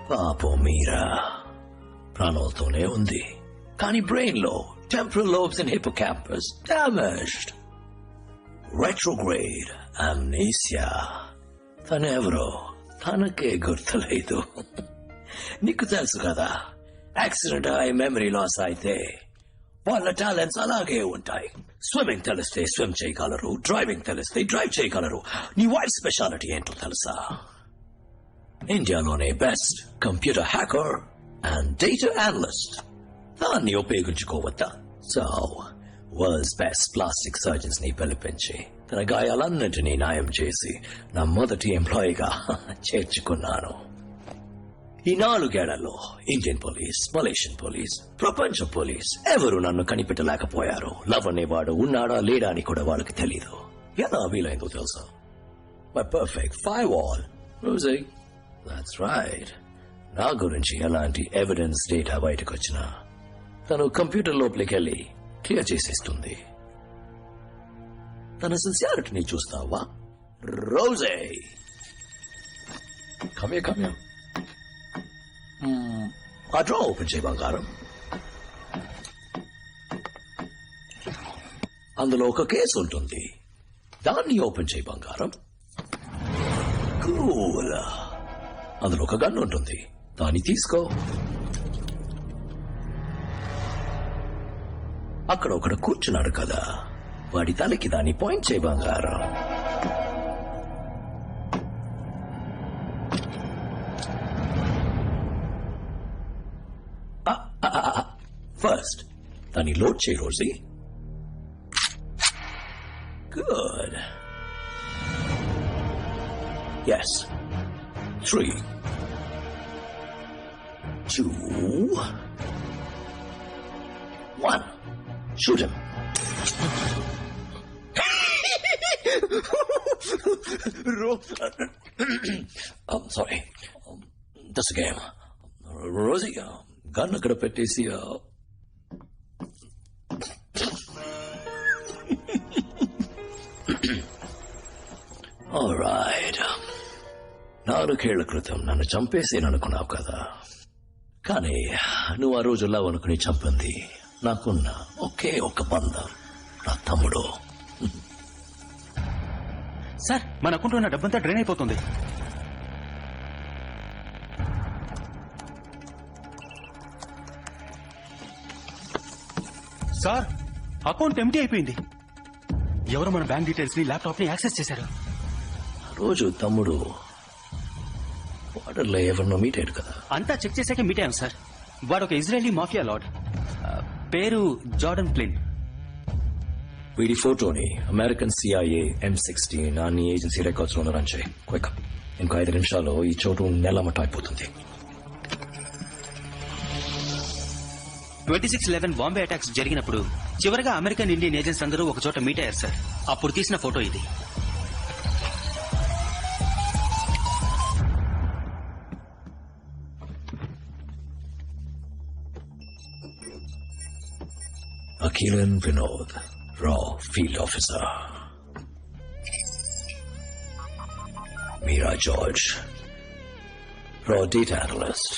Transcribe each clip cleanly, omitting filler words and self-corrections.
పాపం మీరా ప్రాణాలతోనే ఉంది, కానీ బ్రెయిన్ లో temporal lobes and hippocampus damaged. Retrograde amnesia. తనెవరో తనకే గుర్తులేదు. నీకు తెలుసు కదా, యాక్సిడెంట్ అయి మెమరీ లాస్ అయితే వాళ్ళ టాలెంట్స్ అలాగే ఉంటాయి. స్విమ్మింగ్ తెలిస్తే స్విమ్ చేయగలరు, డ్రైవింగ్ తెలిస్తే డ్రైవ్ చేయగలరు. నీ వైఫ్ స్పెషాలిటీ ఏంటో తెలుసా? ఇండియాలోనే best computer hacker and data analyst. దాన్ని ఉపయోగించుకోవద్దా? So worlds best plastic surgeons ని పిలిపించి తన గాయాలన్నింటినీ న్యాయం చేసి నా మొదటి ఎంప్లాయీగా చేర్చుకున్నాను. ఈ 4 ఏళ్లలో ఇండియన్ పోలీస్, మలేషియన్ పోలీస్, ప్రపంచ పోలీస్ ఎవరు నన్ను కనిపెట్టలేకపోయారు. లవ్ అనేవాడు ఉన్నాడా లేడా అని కూడా వాళ్ళకి తెలీదు. ఎలా వీలైందో తెలుసా? My perfect fire wall. That's right. నా గురించి ఎలాంటి ఎవిడెన్స్ డేటా బయటకు వచ్చినా తను కంప్యూటర్ లోపలికి వెళ్ళి క్లియర్ చేసేస్తుంది. తన సిన్సియారిటీని చూస్తావా రోజే? కమ్యా ఆ డ్రా ఓపెన్ చేయి బంగారం. అందులో ఒక కేసు ఉంటుంది, దాన్ని ఓపెన్ చేయి బంగారం. కూల్. అందులో ఒక గన్ ఉంటుంది, దాన్ని తీసుకో. అక్కడ ఒకడు కూర్చున్నాడు కదా, వాడి తలకి దాన్ని పాయింట్ చేయి బంగారం. ఫస్ట్ దాన్ని లోడ్ చేయి Rosie. Good. Yes. 3, 2, 1. Shoot him. I'm sorry. Just a game. Rosie, gun అక్కడ పెట్టేసి All right. 4 ఏళ్ల క్రితం నన్ను చంపేసేననుకున్నావు కదా, కానీ నువ్వు ఆ రోజుల్లో అనుకుని చంపింది నాకున్న ఒకే ఒక బంధం, నా తమ్ముడు. సార్, మన అకౌంట్లో ఉన్న డబ్బంతా డ్రైన్ అయిపోతుంది. సార్, అకౌంట్ ఎంటీ అయిపోయింది. ఎవరు మన బ్యాంక్ డీటెయిల్స్ ని, ల్యాప్టాప్ ని యాక్సెస్ చేశారు. రోజు తమ్ముడు వాటర్లో ఎవరినో మీట్ అయ్యాడు కదా. అంతా చెక్ చేశాక మీట్ అయ్యాం సార్. వాడు ఒక ఇజ్రాయలీ మాఫియా లార్డ్, పేరు జార్డన్ ప్లిన్. వీడి ఫోటోని అమెరికన్ CIA M16 అన్ని ఏజెన్సీ రికార్డ్స్ లో రన్ చేయి. క్విక్. ఇంకో 5 నిమిషాల్లో ఈ చోటు నెలమట్ట అయిపోతుంది. 26/11 బాంబే అటాక్స్ జరిగినప్పుడు చివరిగా అమెరికన్ ఇండియన్ ఏజెంట్స్ అందరూ ఒక చోట మీట్ అయ్యారు సార్. అప్పుడు తీసిన ఫోటో ఇది. Akilan Vinod, Raw Field Officer. Meera George, Raw Data Analyst.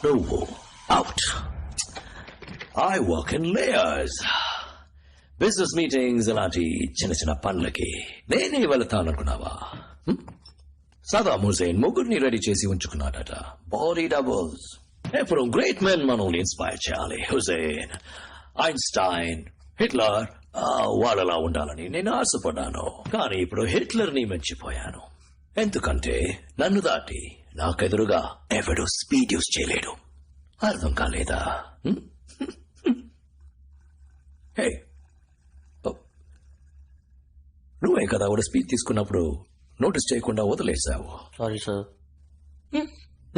No, out. I work in layers. Business meetings అలాంటి చిన్న చిన్న పనులకి నేనే వెళతాననుకున్నావా? సదాం హుసేన్ ముగ్గురిని రెడీ చేసి ఉంచుకున్నాడట. Body doubles. ఎప్పుడు గ్రేట్ మెన్ మనల్ని ఇన్స్పైర్ చేయాలి. హుసేన్, ఐన్స్టైన్, హిట్లర్ వాళ్ళలా ఉండాలని నేను ఆశపడ్డాను. కానీ ఇప్పుడు హిట్లర్ ని మెచ్చిపోయాను. ఎందుకంటే నన్ను దాటి నాకెదురుగా ఎవడు స్పీడ్ యూస్ చేయలేడు. అర్థం కాలేదా? హే, నువ్వే కదా వాడు స్పీడ్ తీసుకున్నప్పుడు నోటీస్ చేయకుండా వదిలేసావు. Sorry sir.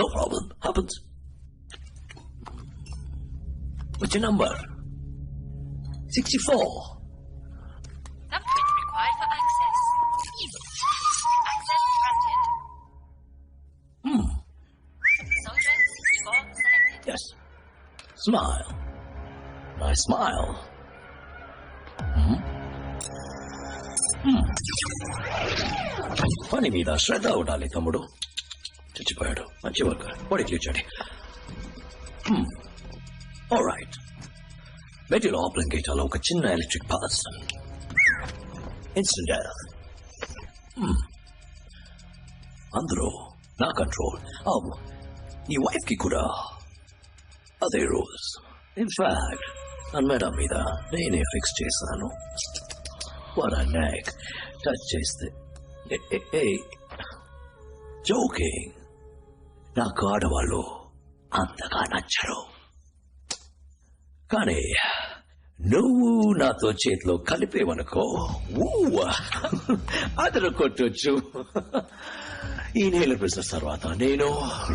No problem, happens. What's your number? 64. Thumbprint required for access. Access granted. Soldier 64 selected. Yes. Smile. Nice smile. పని మీద శ్రద్ధ ఉండాలి తమ్ముడు. చచ్చిపోయాడు. మంచి వర్క్. బాడీ క్లీన్ చేయండి. ఆల్రైట్. బెట్టి లోపల గేటాలో ఒక చిన్న ఎలక్ట్రిక్ పల్స్. Instant death. అందరూ నా కంట్రోల్. నీ వైఫ్ కి కూడా అదే రూల్స్. ఇన్ఫాక్ట్ నన్ను మేడం మీద నేనే ఫిక్స్ చేశాను. వాట్ ఆ నెక్ టచ్ చేస్తే జోకింగ్. నాకు ఆడవాళ్ళు అంతగా నచ్చరు. కానీ నువ్వు నాతో చేతిలో కలిపేవనుకో అదరు కొట్టొచ్చు. ఈ నేల బిజినెస్ తర్వాత నేను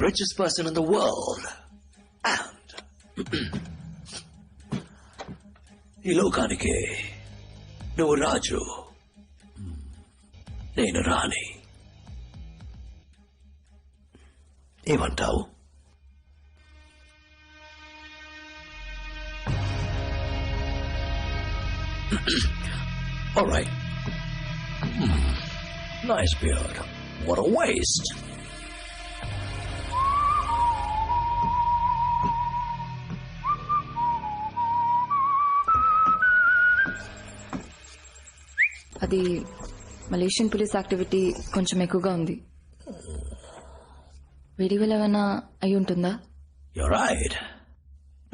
richest person in the world. And ఈ లోకానికి నువ్వు రాజు, నేను రాణి. ఏమంటావు? All right. Nice beard. What a waste. అది మలేషియన్ పోలీస్ యాక్టివిటీ కొంచెం ఎక్కువగా ఉంది. వీడి వల్ల ఏమైనా అయి ఉంటుందా? You're right.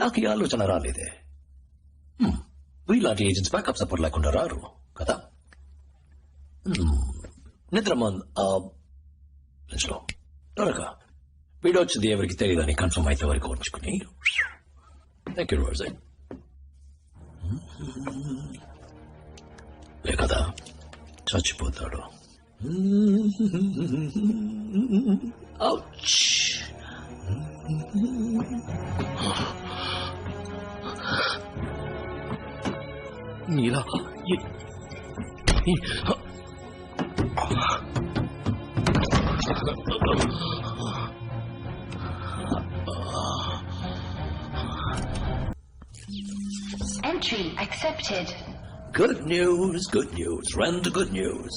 నాకు ఈ ఆలోచన రాలేదే. వీళ్ళంటి ఏజెంట్స్ బ్యాకప్ సపోర్ట్ లేకుండా రారు కదా. నిద్రలో త్వరగా వీడియో వచ్చింది ఎవరికి తెలియదని కన్ఫర్మ్ అయితే వరకు ఉంచుకుని లే కదా చచ్చిపోతాడు. Ouch. Neela Entry accepted. Good news, good news. Run to good news.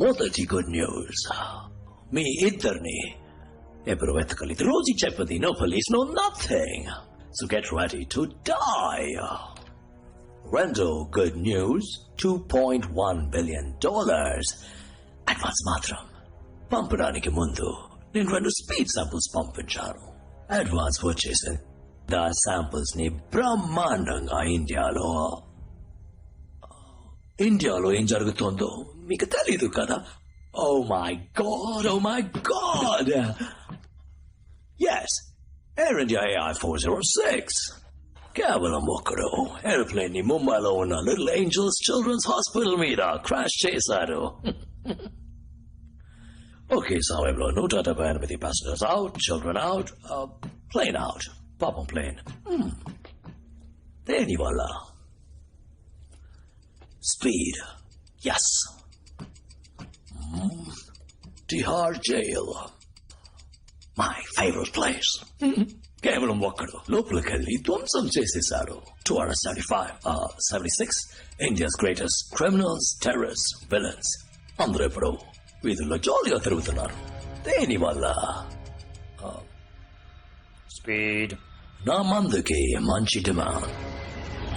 మొదటి గుడ్ న్యూస్. మీ ఇద్దరిని ఎవరు వెతకలేదు. రోజు చెప్పది no police no nothing. So get ready to die. Rendo good news, $2.1 billion. Advance మాత్రం పంపడానికి ముందు నేను 2 స్పీడ్ శాంపుల్స్ పంపించాను. అడ్వాన్స్ వచ్చేసింది. ఆ శాంపుల్స్ ని బ్రహ్మాండంగా ఇండియాలో ఏం జరుగుతుందో మీకు తెలీదు కదా. Oh my god. Yes, air India AI 406 కేవలం ఒకడు ఏరోప్లేన్ ని ముంబైలో ఉన్న లిటిల్ ఏంజల్స్ చిల్డ్రన్స్ హాస్పిటల్ మీద క్రాష్ చేశారు. ఒకే సమయంలో 178 passengers out, children out, plane out. పాపం ప్లేన్. దేని వల్ల? Speed. Yes, Tihar jail. My favorite place. కేవలం ఒక్కడు లోపలికెళ్ళి ధ్వంసం చేసేశారు. 276 India's greatest criminals, terrorist, villains అందరూ ఇప్పుడు వీధుల్లో జాలీగా తిరుగుతున్నారు. దేని వల్ల? స్పీడ్. నా మందుకి మంచి డిమాండ్.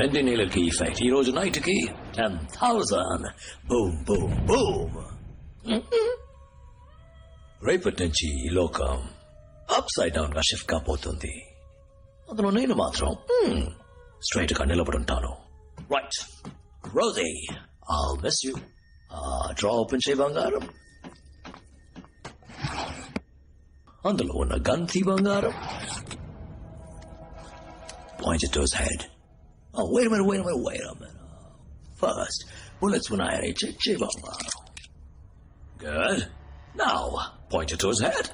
2 నెలలకి ఎఫెక్ట్. ఈ రోజు నైట్ కి 10,000. Boom boom boom. రేపటి నుంచి ఈ లోకం అప్సైడ్ డౌన్ గా షిఫ్ట్ కాబోతుంది. అందులో నేను మాత్రం స్ట్రైట్ గా నిలబడుంటాను. Right Rosie, I'll miss you. Drawer open చేయి బంగారం. అందులో ఉన్న గంతి బంగారం. Point it to his head. Oh, wait a minute. First, bullets when I cheyi బంగారం. Good. Now, point it to his head.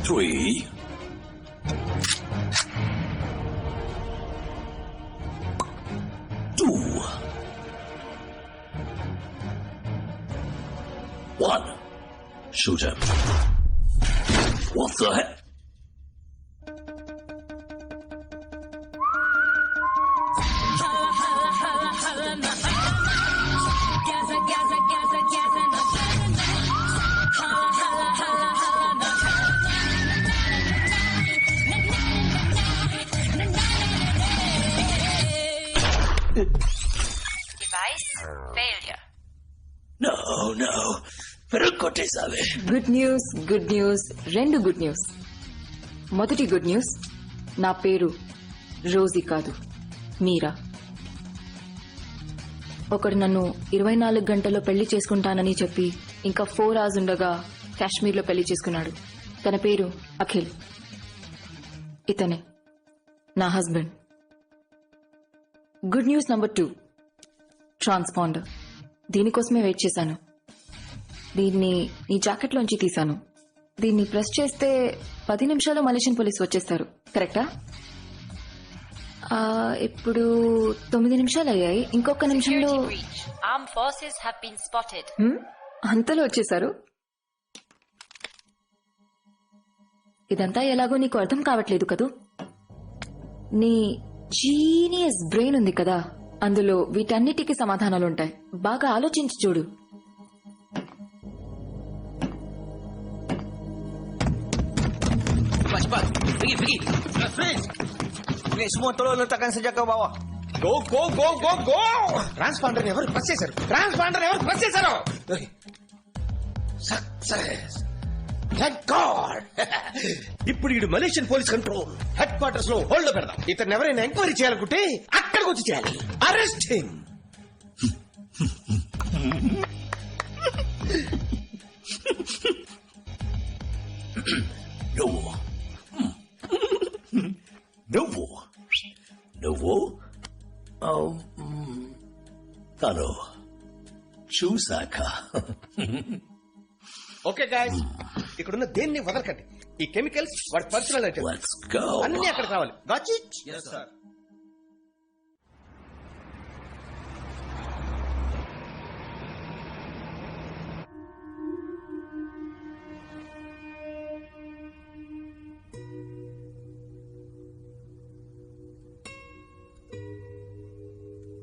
Three. Two. One. Shoot him. What the heck? Device failure. No, no. పెరుగు కొట్టేసావే. Good news, రెండు good news. మొదటి good news, నా పేరు Rosie కాదు, మీరా. ఒకడు నన్ను 24 గంటల్లో పెళ్లి చేసుకుంటానని చెప్పి ఇంకా 4 hours ఉండగా కాశ్మీర్లో పెళ్లి చేసుకున్నాడు. తన పేరు అఖిల్. ఇతనే నా husband. Good news number 2, transponder. దీనికోసమే వెయిట్ చేశాను. దీన్ని నీ జాకెట్లోంచి తీశాను. దీన్ని ప్రెస్ చేస్తే 10 నిమిషాల్లో మలేషియన్ పోలీస్ వచ్చేస్తారు. కరెక్టా? ఇప్పుడు 9 నిమిషాలు అయ్యాయి. ఇంకొక నిమిషంలో Security breach. Armed forces have been spotted. అంతలో వచ్చేసారు. ఇదంతా ఎలాగో నీకు అర్థం కావట్లేదు కదూ. నీ జీనియస్ బ్రెయిన్ ఉంది కదా, అందులో వీటన్నిటికీ సమాధానాలుంటాయి. బాగా ఆలోచించి చూడు. Please, motor lo takan sa jaga bawa. Go, go, go, go, go! Transponder ఎవరు ప్రెస్ చేశారు? ట్రాన్స్పాండర్ ఎవరు ప్రెస్ చేశారు? సక్సెస్. Thank God. ఇప్పుడు ఈ Malaysian police control head quarters లో హోల్డ్ లో పెడదాం. ఇతను ఎవరైనా ఎంక్వైరీ చేయాలనుకుంటే అక్కడికి వచ్చి చేయాలి. Arrest him. నువ్వు తను చూసాక ఓకే గాయ్స్, ఇక్కడున్న దేన్ని వదలకండి. ఈ కెమికల్స్ వాడి పర్సనల్ ఐటమ్. Let's go. అన్ని అక్కడ కావాలి. Got it? yes sir.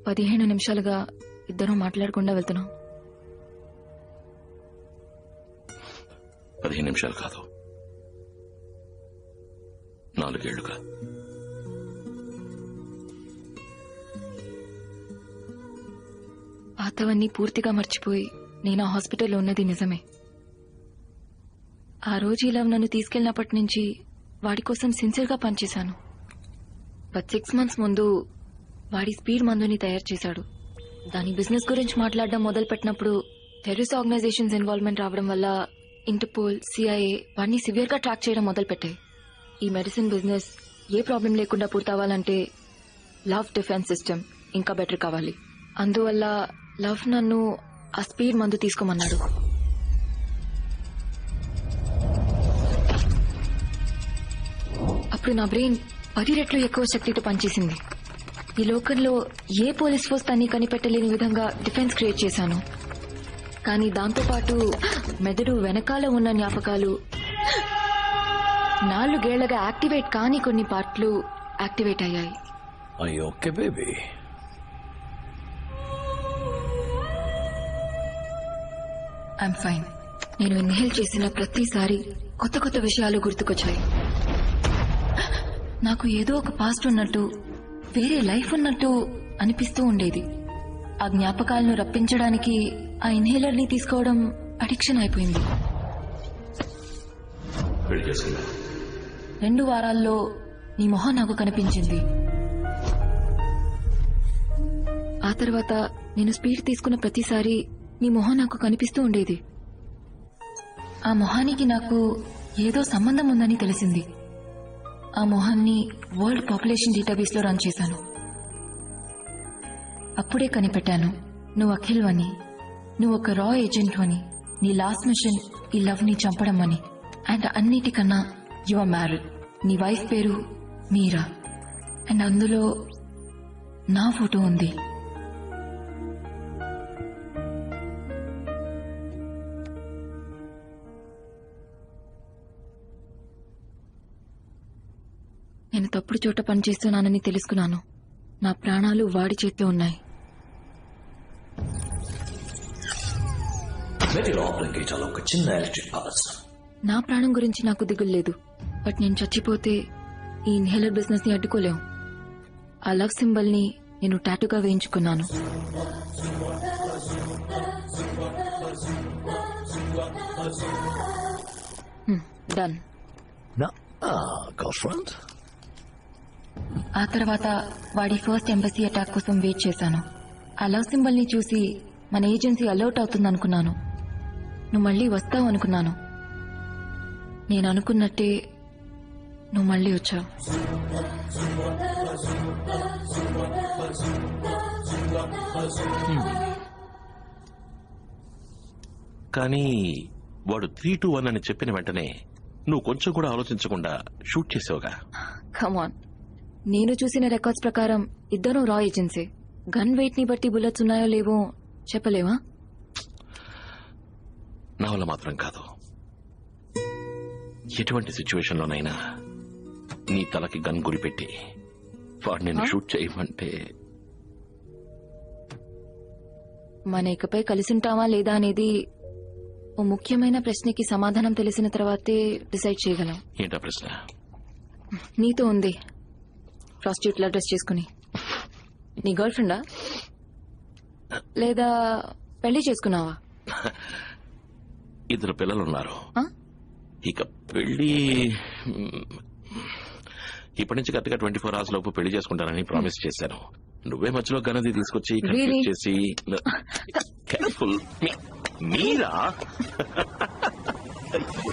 పదిహేను నిమిషాలుగా ఇద్దరం మాట్లాడకుండా వెళ్తున్నాం. 15 నిమిషాలు కాదు, 4 ఏళ్లుగా. పాతవన్నీ పూర్తిగా మర్చిపోయి నేను ఆ హాస్పిటల్లో ఉన్నది నిజమే. ఆ రోజు ఇలా నన్ను తీసుకెళ్లినప్పటి నుంచి వాడి కోసం సిన్సియర్గా పనిచేశాను. బట్ 6 months ముందు వాడి స్పీడ్ మందుని తయారు చేశాడు. దాని బిజినెస్ గురించి మాట్లాడడం మొదలుపెట్టినప్పుడు టెర్రరిస్ట్ ఆర్గనైజేషన్స్ ఇన్వాల్వ్మెంట్ రావడం వల్ల ఇంటర్పోల్, CIA వాడిని సివియర్ గా ట్రాక్ చేయడం మొదలుపెట్టాయి. ఈ మెడిసిన్ బిజినెస్ ఏ ప్రాబ్లం లేకుండా పూర్తవ్వాలంటే లవ్ డిఫెన్స్ సిస్టమ్ ఇంకా బెటర్ కావాలి. అందువల్ల లవ్ నన్ను ఆ స్పీడ్ మందు తీసుకోమన్నాడు. అప్పుడు నా బ్రెయిన్ 10 రెట్లు ఎక్కువ శక్తితో పనిచేసింది. ఈ లోకంలో ఏ పోలీస్ ఫోర్స్ తన్ని కనిపెట్టలేని విధంగా డిఫెన్స్ క్రియేట్ చేశాను. కానీ దాంతోపాటు మెదడు వెనకాల ఉన్న జ్ఞాపకాలు, 4 ఏళ్లగా యాక్టివేట్ కాని కొన్ని పార్ట్లు యాక్టివేట్ అయ్యాయి. Are you okay, baby? I'm fine. నేను ఇన్హేల్ చేసిన ప్రతిసారి కొత్త కొత్త విషయాలు గుర్తుకొచ్చాయి. నాకు ఏదో ఒక పాస్ట్ ఉన్నట్టు, వేరే లైఫ్ ఉన్నట్టు అనిపిస్తూ ఉండేది. ఆ జ్ఞాపకాలను రప్పించడానికి ఆ ఇన్హేలర్ ని తీసుకోవడం అడిక్షన్ అయిపోయింది. పెళ్లి చేసుకున్నా 2 వారాల్లో నీ మొహం నాకు కనిపించింది. ఆ తర్వాత నేను స్పీడ్ తీసుకున్న ప్రతిసారి నీ మొహం నాకు కనిపిస్తూ ఉండేది. ఆ మొహానికి నాకు ఏదో సంబంధం ఉందని తెలిసింది. ఆ మొహాన్ని వరల్డ్ పాపులేషన్ డేటాబేస్ లో రన్ చేశాను. అప్పుడే కనిపెట్టాను, నువ్వు అఖిల్ అని, నువ్వు ఒక రా ఏజెంట్ అని, నీ లాస్ట్ మిషన్ ఈ లవ్ ని చంపడం అని. అండ్ అన్నిటికన్నా యు ఆర్ మ్యారీడ్. నీ వైఫ్ పేరు మీరా. అండ్ అందులో నా ఫోటో ఉంది. నేను తప్పుడు చోట పనిచేస్తున్నానని తెలుసుకున్నాను. నా ప్రాణాలు వాడి చేతిలో ఉన్నాయి. మెటీ లోపలికి చాలా ఒక చిన్న ఎలక్ట్రిక్ పవర్స్. నా ప్రాణం గురించి నాకు దిగులు లేదు. బట్ నేను చచ్చిపోతే ఈ ఇన్హేలర్ బిజినెస్ ని అడ్డుకోలేం. ఆ లవ్ సింబల్ ని నేను టాటూగా వేయించుకున్నాను. డన్. గర్ల్ఫ్రెండ్. ఆ తర్వాత వాడి ఫస్ట్ ఎంబసీ అటాక్ కోసం వెయిట్ చేశాను. ఆ లవ్ సింబల్ ని చూసి మన ఏజెన్సీ అలర్ట్ అవుతుందనుకున్నాను. నువ్వు మళ్ళీ వస్తావు అనుకున్నాను. నేను అనుకున్నట్టే నువ్వు మళ్ళీ వచ్చావు. కానీ వాడు 3-2-1 అని చెప్పిన వెంటనే నువ్వు కొంచెం కూడా ఆలోచించకుండా షూట్ చేసావుగా. కమాన్, నేను చూసిన రికార్డ్స్ ప్రకారం ఇద్దరు రా ఏజెన్సీ. గన్ వెయిట్ ని బట్టి బుల్లెట్స్ ఉన్నాయో లేవో చెప్పలేవా? నా వల్ల మాత్రం కాదు. ఎటువంటి సిచ్యువేషన్ లోనైనా నీ తలకి గన్ గురిపెట్టి వాడు నిన్ను షూట్ చేయమంటే మన ఇకపై కలిసుంటావా లేదా అనేది ఓ ముఖ్యమైన ప్రశ్నకి సమాధానం తెలిసిన తర్వాతే డిసైడ్ చేయగలం. ఏంటా ప్రశ్న? నీతో ఉంది. ప్రాస్టిట్యూట్ లా డ్రెస్ చేసుకుని నీ గర్ల్ ఫ్రెండా లేదా పెళ్లి చేసుకున్నావా? 2 పిల్లలున్నారు. ఆ? ఇక పెళ్లి ఇప్పటి నుంచి కరెక్ట్గా 24 hours లోపు పెళ్లి చేసుకుంటానని ప్రామిస్ చేశాను. నువ్వే మధ్యలో గనది తీసుకొచ్చి Really? కన్ఫ్యూజ్ చేసి కేర్ఫుల్ మీరా